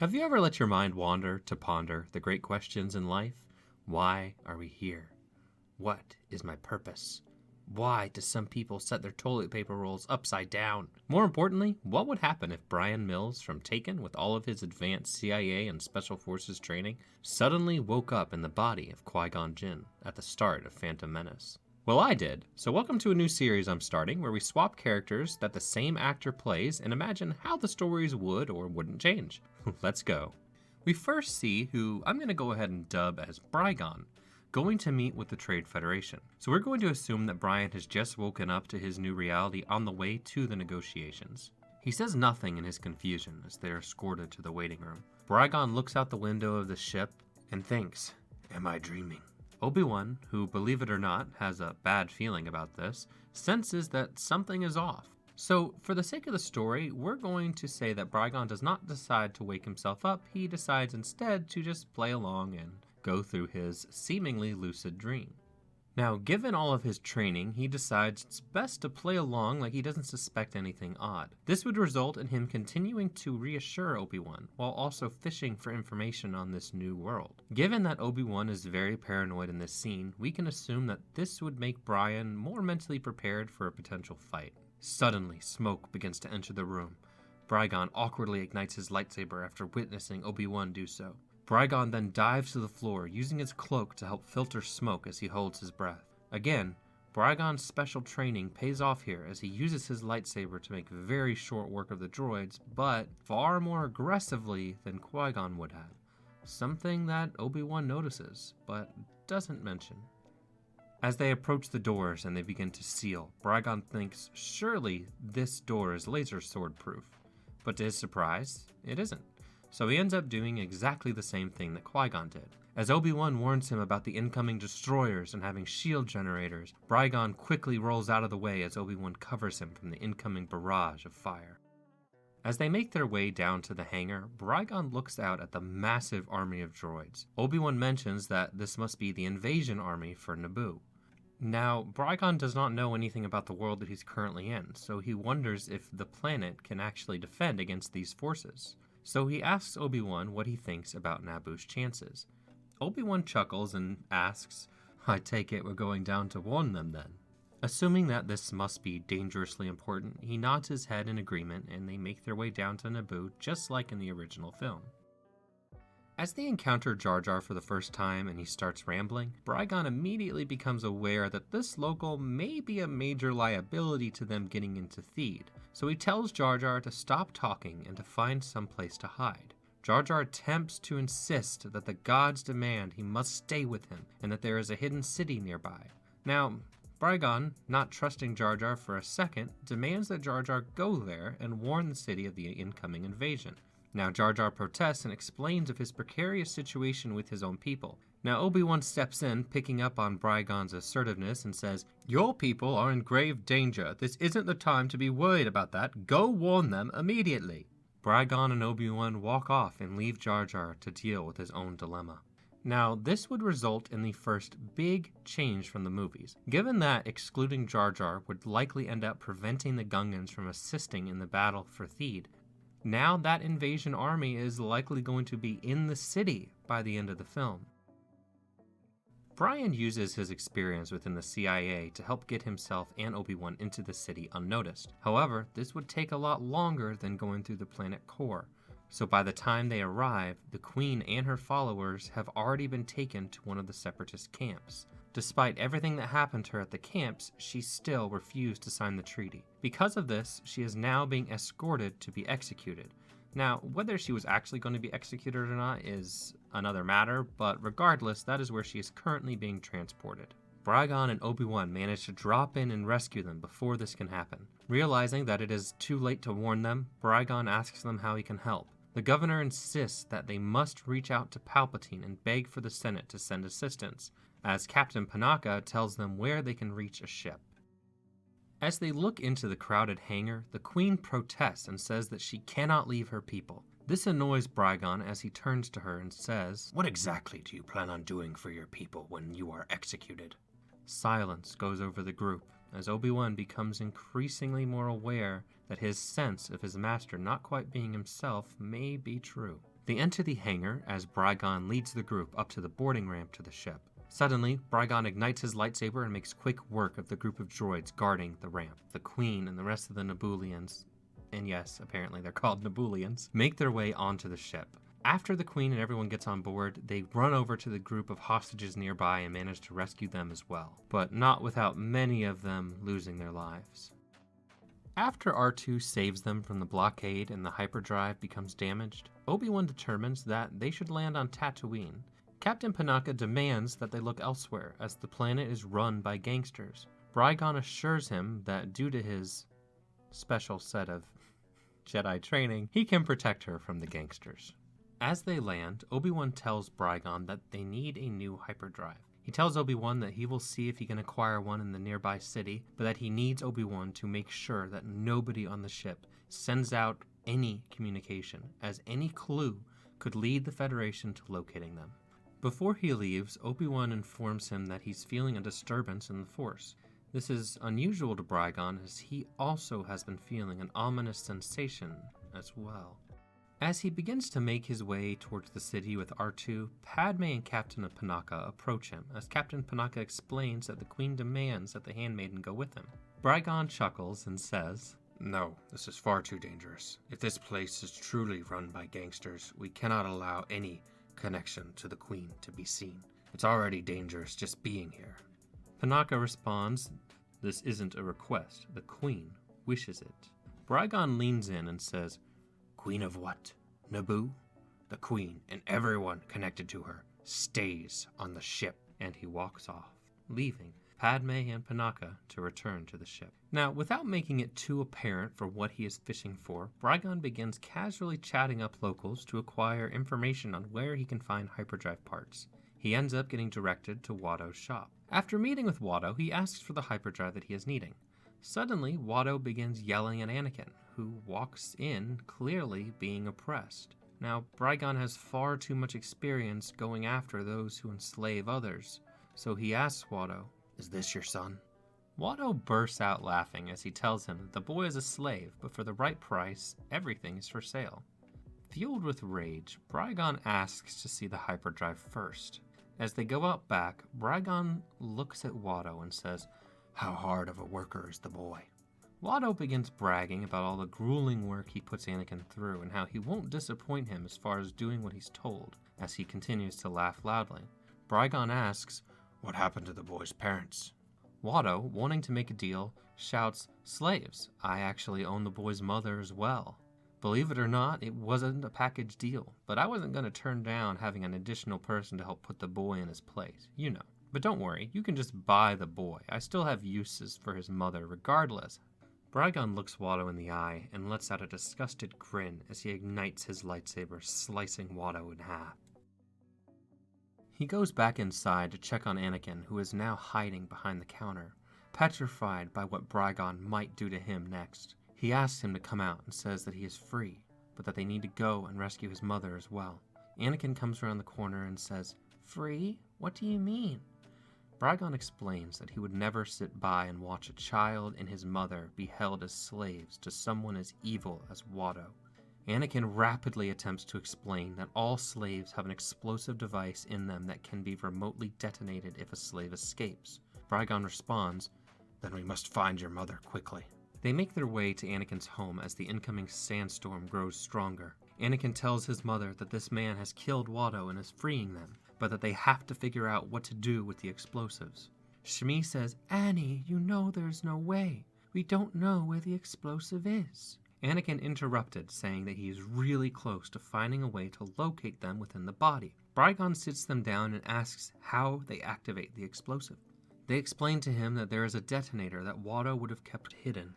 Have you ever let your mind wander to ponder the great questions in life? Why are we here? What is my purpose? Why do some people set their toilet paper rolls upside down? More importantly, what would happen if Bryan Mills from Taken, with all of his advanced CIA and Special Forces training, suddenly woke up in the body of Qui-Gon Jinn at the start of Phantom Menace? Well, I did. So welcome to a new series I'm starting where we swap characters that the same actor plays and imagine how the stories would or wouldn't change. Let's go. We first see who I'm going to go ahead and dub as Bryan, going to meet with the Trade Federation. So we're going to assume that Bryan has just woken up to his new reality on the way to the negotiations. He says nothing in his confusion as they're escorted to the waiting room. Bryan looks out the window of the ship and thinks, "Am I dreaming?" Obi-Wan, who, believe it or not, has a bad feeling about this, senses that something is off. So, for the sake of the story, we're going to say that Bryan does not decide to wake himself up. He decides instead to just play along and go through his seemingly lucid dream. Now, given all of his training, he decides it's best to play along like he doesn't suspect anything odd. This would result in him continuing to reassure Obi-Wan, while also fishing for information on this new world. Given that Obi-Wan is very paranoid in this scene, we can assume that this would make Bryan more mentally prepared for a potential fight. Suddenly, smoke begins to enter the room. Bryan awkwardly ignites his lightsaber after witnessing Obi-Wan do so. Bryan then dives to the floor, using his cloak to help filter smoke as he holds his breath. Again, Bryan's special training pays off here as he uses his lightsaber to make very short work of the droids, but far more aggressively than Qui-Gon would have. Something that Obi-Wan notices, but doesn't mention. As they approach the doors and they begin to seal, Bryan thinks surely this door is laser sword proof. But to his surprise, it isn't. So he ends up doing exactly the same thing that Qui-Gon did. As Obi-Wan warns him about the incoming destroyers and having shield generators, Bryan quickly rolls out of the way as Obi-Wan covers him from the incoming barrage of fire. As they make their way down to the hangar, Bryan looks out at the massive army of droids. Obi-Wan mentions that this must be the invasion army for Naboo. Now, Bryan does not know anything about the world that he's currently in, so he wonders if the planet can actually defend against these forces. So he asks Obi-Wan what he thinks about Naboo's chances. Obi-Wan chuckles and asks, "I take it we're going down to warn them then." Assuming that this must be dangerously important, he nods his head in agreement and they make their way down to Naboo just like in the original film. As they encounter Jar Jar for the first time and he starts rambling, Bryan immediately becomes aware that this local may be a major liability to them getting into Theed, so he tells Jar Jar to stop talking and to find some place to hide. Jar Jar attempts to insist that the gods demand he must stay with him and that there is a hidden city nearby. Now, Bryan, not trusting Jar Jar for a second, demands that Jar Jar go there and warn the city of the incoming invasion. Now Jar Jar protests and explains of his precarious situation with his own people. Now Obi-Wan steps in, picking up on Bryan's assertiveness and says, "Your people are in grave danger. This isn't the time to be worried about that. Go warn them immediately." Bryan and Obi-Wan walk off and leave Jar Jar to deal with his own dilemma. Now, this would result in the first big change from the movies, given that excluding Jar Jar would likely end up preventing the Gungans from assisting in the battle for Theed. Now that invasion army is likely going to be in the city by the end of the film. Bryan uses his experience within the CIA to help get himself and Obi-Wan into the city unnoticed. However, this would take a lot longer than going through the planet core. So by the time they arrive, the Queen and her followers have already been taken to one of the Separatist camps. Despite everything that happened to her at the camps, she still refused to sign the treaty. Because of this, she is now being escorted to be executed. Now, whether she was actually going to be executed or not is another matter, but regardless, that is where she is currently being transported. Bryan and Obi-Wan manage to drop in and rescue them before this can happen. Realizing that it is too late to warn them, Bryan asks them how he can help. The governor insists that they must reach out to Palpatine and beg for the Senate to send assistance, as Captain Panaka tells them where they can reach a ship. As they look into the crowded hangar, the Queen protests and says that she cannot leave her people. This annoys Bryan as he turns to her and says, "What exactly do you plan on doing for your people when you are executed?" Silence goes over the group as Obi-Wan becomes increasingly more aware that his sense of his master not quite being himself may be true. They enter the hangar as Bryan leads the group up to the boarding ramp to the ship. Suddenly, Bryan ignites his lightsaber and makes quick work of the group of droids guarding the ramp. The Queen and the rest of the Nebulians, and yes, apparently they're called Nebulians, make their way onto the ship. After the Queen and everyone gets on board, they run over to the group of hostages nearby and manage to rescue them as well, but not without many of them losing their lives. After R2 saves them from the blockade and the hyperdrive becomes damaged, Obi-Wan determines that they should land on Tatooine. Captain Panaka demands that they look elsewhere, as the planet is run by gangsters. Bryan assures him that due to his special set of Jedi training, he can protect her from the gangsters. As they land, Obi-Wan tells Bryan that they need a new hyperdrive. He tells Obi-Wan that he will see if he can acquire one in the nearby city, but that he needs Obi-Wan to make sure that nobody on the ship sends out any communication, as any clue could lead the Federation to locating them. Before he leaves, Obi-Wan informs him that he's feeling a disturbance in the Force. This is unusual to Bryan, as he also has been feeling an ominous sensation as well. As he begins to make his way towards the city with R2, Padme and Captain Panaka approach him, as Captain Panaka explains that the Queen demands that the handmaiden go with him. Bryan chuckles and says, "No, this is far too dangerous. If this place is truly run by gangsters, we cannot allow any connection to the Queen to be seen. It's already dangerous just being here." Panaka responds, "This isn't a request. The Queen wishes it." Bryan leans in and says, "Queen of what? Naboo? The Queen and everyone connected to her stays on the ship." And he walks off, leaving Padme and Panaka to return to the ship. Now, without making it too apparent for what he is fishing for, Bryan begins casually chatting up locals to acquire information on where he can find hyperdrive parts. He ends up getting directed to Watto's shop. After meeting with Watto, he asks for the hyperdrive that he is needing. Suddenly, Watto begins yelling at Anakin, who walks in, clearly being oppressed. Now, Bryan has far too much experience going after those who enslave others, so he asks Watto, "Is this your son?" Watto bursts out laughing as he tells him that the boy is a slave, but for the right price, everything is for sale. Fueled with rage, Bryan asks to see the hyperdrive first. As they go out back, Bryan looks at Watto and says, "How hard of a worker is the boy?" Watto begins bragging about all the grueling work he puts Anakin through and how he won't disappoint him as far as doing what he's told, as he continues to laugh loudly. Bryan asks, "What happened to the boy's parents?" Watto, wanting to make a deal, shouts, "Slaves! I actually own the boy's mother as well." Believe it or not, it wasn't a package deal, but I wasn't going to turn down having an additional person to help put the boy in his place, you know. But don't worry, you can just buy the boy. I still have uses for his mother regardless. Bryan looks Watto in the eye and lets out a disgusted grin as he ignites his lightsaber, slicing Watto in half. He goes back inside to check on Anakin, who is now hiding behind the counter, petrified by what Bryan might do to him next. He asks him to come out and says that he is free, but that they need to go and rescue his mother as well. Anakin comes around the corner and says, "Free? What do you mean?" Bryan explains that he would never sit by and watch a child and his mother be held as slaves to someone as evil as Watto. Anakin rapidly attempts to explain that all slaves have an explosive device in them that can be remotely detonated if a slave escapes. Bryan responds, "Then we must find your mother quickly." They make their way to Anakin's home as the incoming sandstorm grows stronger. Anakin tells his mother that this man has killed Watto and is freeing them, but that they have to figure out what to do with the explosives. Shmi says, "Annie, you know there's no way. We don't know where the explosive is." Anakin interrupted, saying that he is really close to finding a way to locate them within the body. Bryan sits them down and asks how they activate the explosive. They explain to him that there is a detonator that Watto would have kept hidden.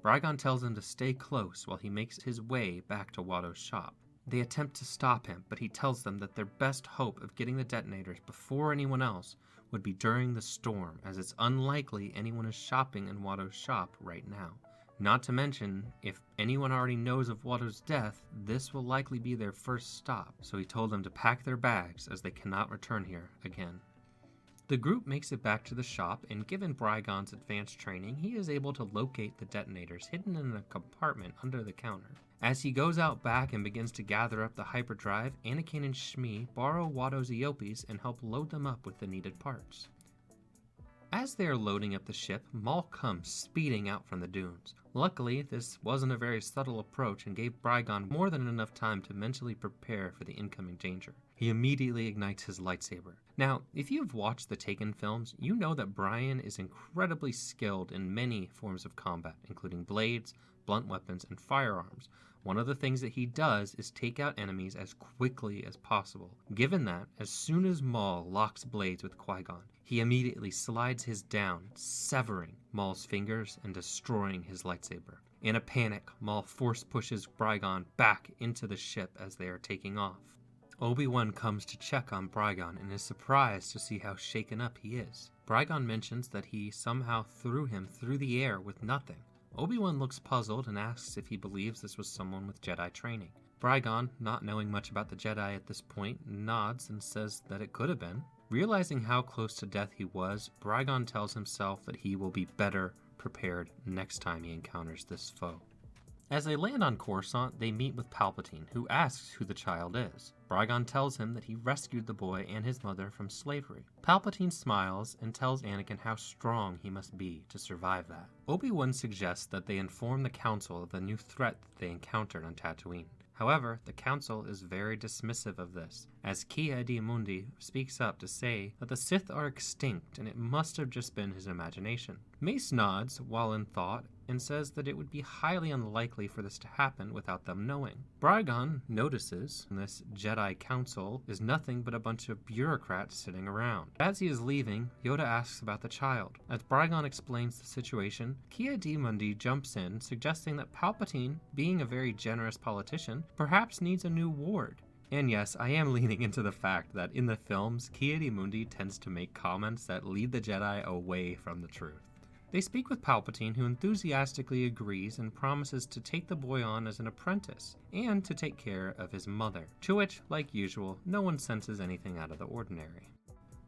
Bryan tells him to stay close while he makes his way back to Watto's shop. They attempt to stop him, but he tells them that their best hope of getting the detonators before anyone else would be during the storm, as it's unlikely anyone is shopping in Watto's shop right now. Not to mention, if anyone already knows of Watto's death, this will likely be their first stop, so he told them to pack their bags as they cannot return here again. The group makes it back to the shop, and given Bryan's advanced training, he is able to locate the detonators hidden in a compartment under the counter. As he goes out back and begins to gather up the hyperdrive, Anakin and Shmi borrow Watto's Eopes and help load them up with the needed parts. As they are loading up the ship, Maul comes speeding out from the dunes. Luckily, this wasn't a very subtle approach and gave Qui-Gon more than enough time to mentally prepare for the incoming danger. He immediately ignites his lightsaber. Now, if you've watched the Taken films, you know that Bryan is incredibly skilled in many forms of combat, including blades, blunt weapons, and firearms. One of the things that he does is take out enemies as quickly as possible. Given that, as soon as Maul locks blades with Qui-Gon, he immediately slides his down, severing Maul's fingers and destroying his lightsaber. In a panic, Maul force pushes Qui-Gon back into the ship as they are taking off. Obi-Wan comes to check on Qui-Gon and is surprised to see how shaken up he is. Qui-Gon mentions that he somehow threw him through the air with nothing. Obi-Wan looks puzzled and asks if he believes this was someone with Jedi training. Qui-Gon, not knowing much about the Jedi at this point, nods and says that it could have been. Realizing how close to death he was, Qui-Gon tells himself that he will be better prepared next time he encounters this foe. As they land on Coruscant, they meet with Palpatine, who asks who the child is. Qui-Gon tells him that he rescued the boy and his mother from slavery. Palpatine smiles and tells Anakin how strong he must be to survive that. Obi-Wan suggests that they inform the Council of the new threat that they encountered on Tatooine. However, the Council is very dismissive of this, as Ki-Adi speaks up to say that the Sith are extinct and it must have just been his imagination. Mace nods while in thought and says that it would be highly unlikely for this to happen without them knowing. Qui-Gon notices this Jedi Council is nothing but a bunch of bureaucrats sitting around. As he is leaving, Yoda asks about the child. As Qui-Gon explains the situation, Ki-Adi jumps in, suggesting that Palpatine, being a very generous politician, perhaps needs a new ward. And yes, I am leaning into the fact that in the films, Ki-Adi tends to make comments that lead the Jedi away from the truth. They speak with Palpatine, who enthusiastically agrees and promises to take the boy on as an apprentice, and to take care of his mother, to which, like usual, no one senses anything out of the ordinary.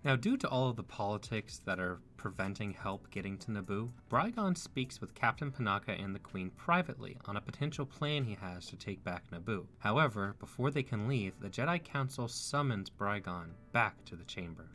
Now, due to all of the politics that are preventing help getting to Naboo, Qui-Gon speaks with Captain Panaka and the Queen privately on a potential plan he has to take back Naboo. However, before they can leave, the Jedi Council summons Qui-Gon back to the chamber.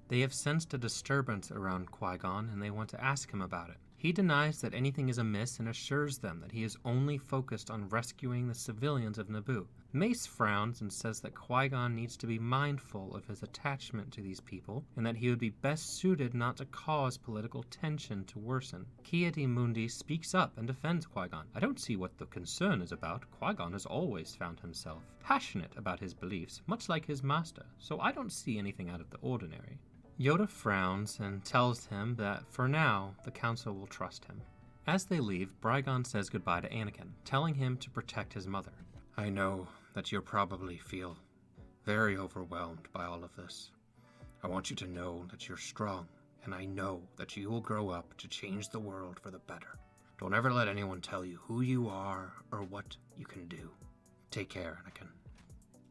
They have sensed a disturbance around Qui-Gon and they want to ask him about it. He denies that anything is amiss and assures them that he is only focused on rescuing the civilians of Naboo. Mace frowns and says that Qui-Gon needs to be mindful of his attachment to these people and that he would be best suited not to cause political tension to worsen. Ki-Adi speaks up and defends Qui-Gon. I don't see what the concern is about. Qui-Gon has always found himself passionate about his beliefs, much like his master, so I don't see anything out of the ordinary. Yoda frowns and tells him that, for now, the Council will trust him. As they leave, Qui-Gon says goodbye to Anakin, telling him to protect his mother. I know that you'll probably feel very overwhelmed by all of this. I want you to know that you're strong, and I know that you will grow up to change the world for the better. Don't ever let anyone tell you who you are or what you can do. Take care, Anakin.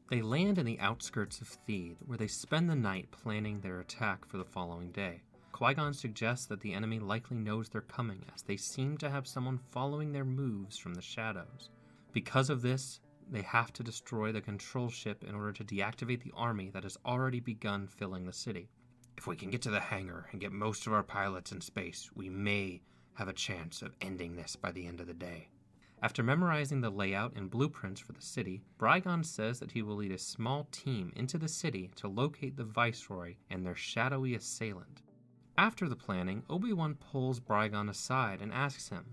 They land in the outskirts of Theed, where they spend the night planning their attack for the following day. Qui-Gon suggests that the enemy likely knows they're coming, as they seem to have someone following their moves from the shadows. Because of this, they have to destroy the control ship in order to deactivate the army that has already begun filling the city. If we can get to the hangar and get most of our pilots in space, we may have a chance of ending this by the end of the day. After memorizing the layout and blueprints for the city, Qui-Gon says that he will lead a small team into the city to locate the Viceroy and their shadowy assailant. After the planning, Obi-Wan pulls Qui-Gon aside and asks him,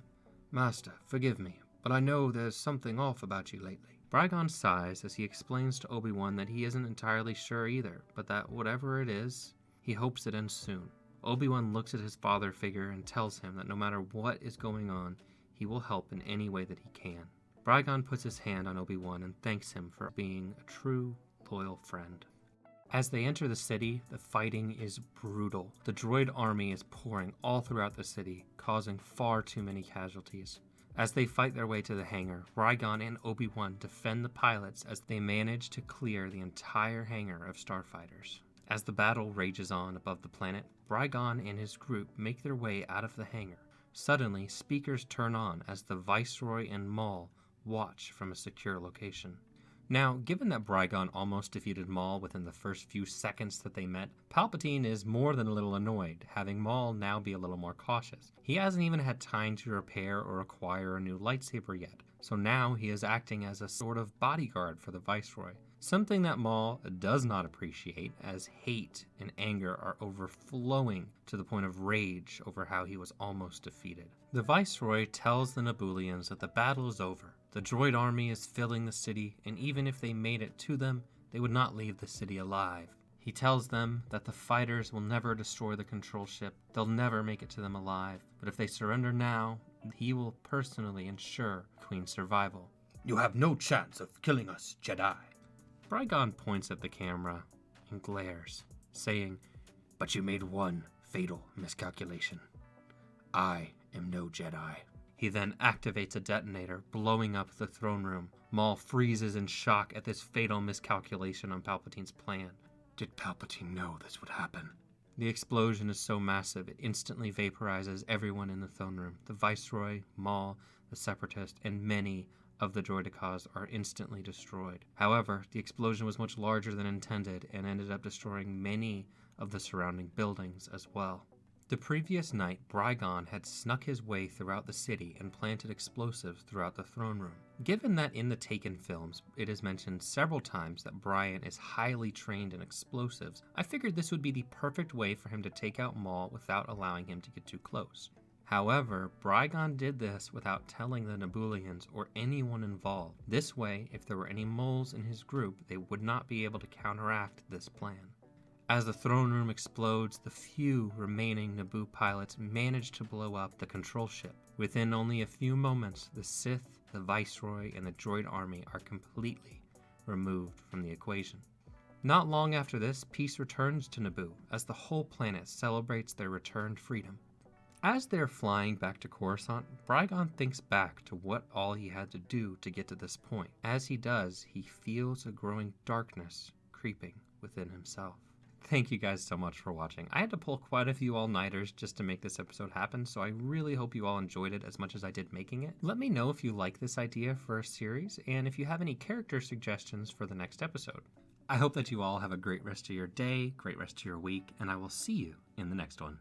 Master, forgive me, but I know there's something off about you lately. Qui-Gon sighs as he explains to Obi-Wan that he isn't entirely sure either, but that whatever it is, he hopes it ends soon. Obi-Wan looks at his father figure and tells him that no matter what is going on, he will help in any way that he can. Qui-Gon puts his hand on Obi-Wan and thanks him for being a true, loyal friend. As they enter the city, the fighting is brutal. The droid army is pouring all throughout the city, causing far too many casualties. As they fight their way to the hangar, Qui-Gon and Obi-Wan defend the pilots as they manage to clear the entire hangar of starfighters. As the battle rages on above the planet, Qui-Gon and his group make their way out of the hangar. Suddenly, speakers turn on as the Viceroy and Maul watch from a secure location. Now, given that Qui-Gon almost defeated Maul within the first few seconds that they met, Palpatine is more than a little annoyed, having Maul now be a little more cautious. He hasn't even had time to repair or acquire a new lightsaber yet, so now he is acting as a sort of bodyguard for the Viceroy. Something that Maul does not appreciate, as hate and anger are overflowing to the point of rage over how he was almost defeated. The Viceroy tells the Nebulians that the battle is over. The droid army is filling the city, and even if they made it to them, they would not leave the city alive. He tells them that the fighters will never destroy the control ship, they'll never make it to them alive, but if they surrender now, he will personally ensure Queen's survival. You have no chance of killing us, Jedi. Qui-Gon points at the camera and glares, saying, But you made one fatal miscalculation. I am no Jedi. He then activates a detonator, blowing up the throne room. Maul freezes in shock at this fatal miscalculation on Palpatine's plan. Did Palpatine know this would happen? The explosion is so massive, it instantly vaporizes everyone in the throne room. The Viceroy, Maul, the Separatist, and many of the droidekas are instantly destroyed. However, the explosion was much larger than intended and ended up destroying many of the surrounding buildings as well. The previous night, Qui-Gon had snuck his way throughout the city and planted explosives throughout the throne room. Given that in the Taken films, it is mentioned several times that Bryan is highly trained in explosives, I figured this would be the perfect way for him to take out Maul without allowing him to get too close. However, Qui-Gon did this without telling the Nebulians or anyone involved. This way, if there were any moles in his group, they would not be able to counteract this plan. As the throne room explodes, the few remaining Naboo pilots manage to blow up the control ship. Within only a few moments, the Sith, the Viceroy, and the droid army are completely removed from the equation. Not long after this, peace returns to Naboo, as the whole planet celebrates their returned freedom. As they're flying back to Coruscant, Qui-Gon thinks back to what all he had to do to get to this point. As he does, he feels a growing darkness creeping within himself. Thank you guys so much for watching. I had to pull quite a few all-nighters just to make this episode happen, so I really hope you all enjoyed it as much as I did making it. Let me know if you like this idea for a series, and if you have any character suggestions for the next episode. I hope that you all have a great rest of your day, great rest of your week, and I will see you in the next one.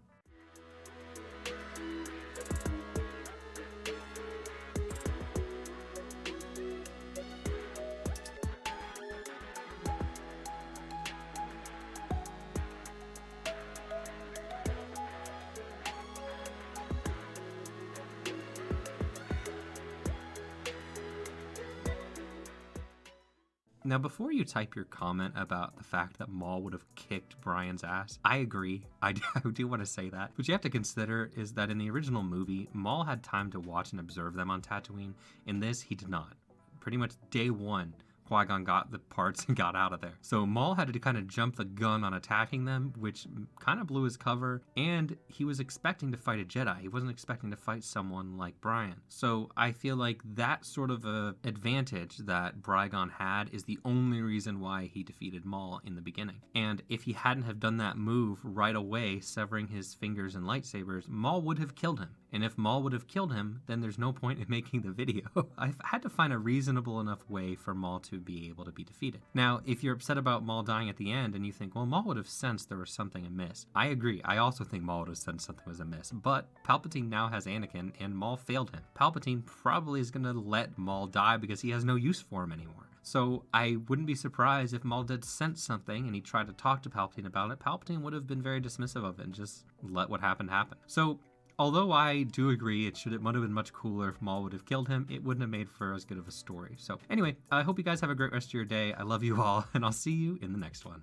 Now, before you type your comment about the fact that Maul would have kicked Bryan's ass, I agree. I do want to say that. What you have to consider is that in the original movie, Maul had time to watch and observe them on Tatooine. In this, he did not. Pretty much day one, Qui-Gon got the parts and got out of there. So Maul had to kind of jump the gun on attacking them, which kind of blew his cover, and he was expecting to fight a Jedi. He wasn't expecting to fight someone like Bryan. So I feel like that sort of a advantage that Qui-Gon had is the only reason why he defeated Maul in the beginning. And if he hadn't have done that move right away, severing his fingers and lightsabers, Maul would have killed him. And if Maul would have killed him, then there's no point in making the video. I've had to find a reasonable enough way for Maul to be able to be defeated. Now, if you're upset about Maul dying at the end and you think, well, Maul would have sensed there was something amiss. I agree. I also think Maul would have sensed something was amiss. But Palpatine now has Anakin and Maul failed him. Palpatine probably is going to let Maul die because he has no use for him anymore. So I wouldn't be surprised if Maul did sense something and he tried to talk to Palpatine about it. Palpatine would have been very dismissive of it and just let what happened happen. So although I do agree it would have been much cooler if Maul would have killed him, it wouldn't have made for as good of a story. So anyway, I hope you guys have a great rest of your day. I love you all, and I'll see you in the next one.